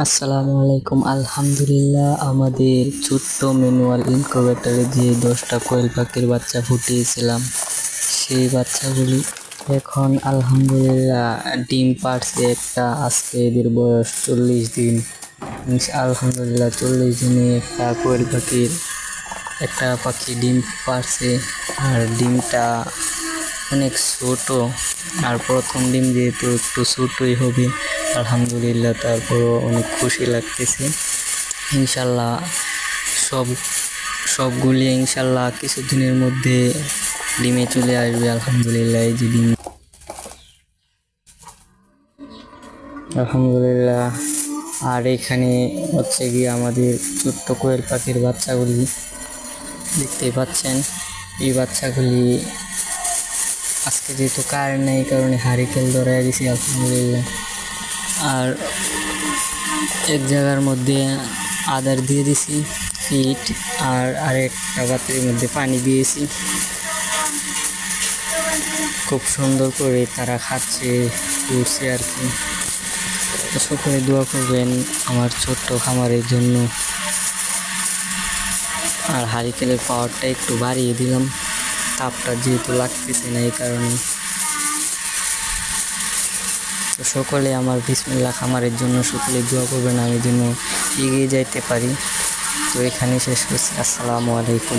আসসালামু আলাইকুম। আলহামদুলিল্লাহ, আমাদের ছোট্ট ম্যানুয়াল ইনকিউবেটরে যে 10টা কোয়েল পাখির বাচ্চা ফুটিয়েছিলাম, সেই বাচ্চাগুলি এখন আলহামদুলিল্লাহ ডিম পাড়ছে একটা। আজকে এদের বয়স 40 দিন। আলহামদুলিল্লাহ 40 দিনে একটা পাখি ডিম পাড়ছে। আর ডিমটা অনেক ছোট, আর প্রথম ডিম যেহেতু একটু ছোটই হবে। আলহামদুলিল্লাহ তারপরও অনেক খুশি লাগতেছে। ইনশাল্লাহ সব সবগুলি ইনশাল্লাহ কিছুদিনের মধ্যে ডিমে চলে আসবে। আলহামদুলিল্লাহ এই যে ডিম, আলহামদুলিল্লাহ। আর এখানে হচ্ছে গিয়ে আমাদের ছোট্ট কোয়েল পাখির বাচ্চাগুলি দেখতে পাচ্ছেন। এই বাচ্চাগুলি আজকে যেহেতু কারেন্ট নেই, কারণে হারিকেন ধরাই দিছি আলহামদুলিল্লাহ। আর এক জায়গার মধ্যে আদার দিয়ে দিছি ফিট, আর আরেকটা পাত্রের মধ্যে পানি দিয়েছি। খুব সুন্দর করে তারা খাচ্ছে, উঠছে আর কি। সকলে দোয়া করবেন আমার ছোট্ট খামারের জন্য। আর হারিকেনের পাওয়ারটা একটু বাড়িয়ে দিলাম, তাপটা যেহেতু লাগতেছে না এই কারণে। তো সকলে আমার বিসমিল্লাহ খামারের জন্য সকলে দোয়া করবেন, আমি যেন এগিয়ে যাইতে পারি। তো এখানে শেষ করছি। আসসালামু আলাইকুম।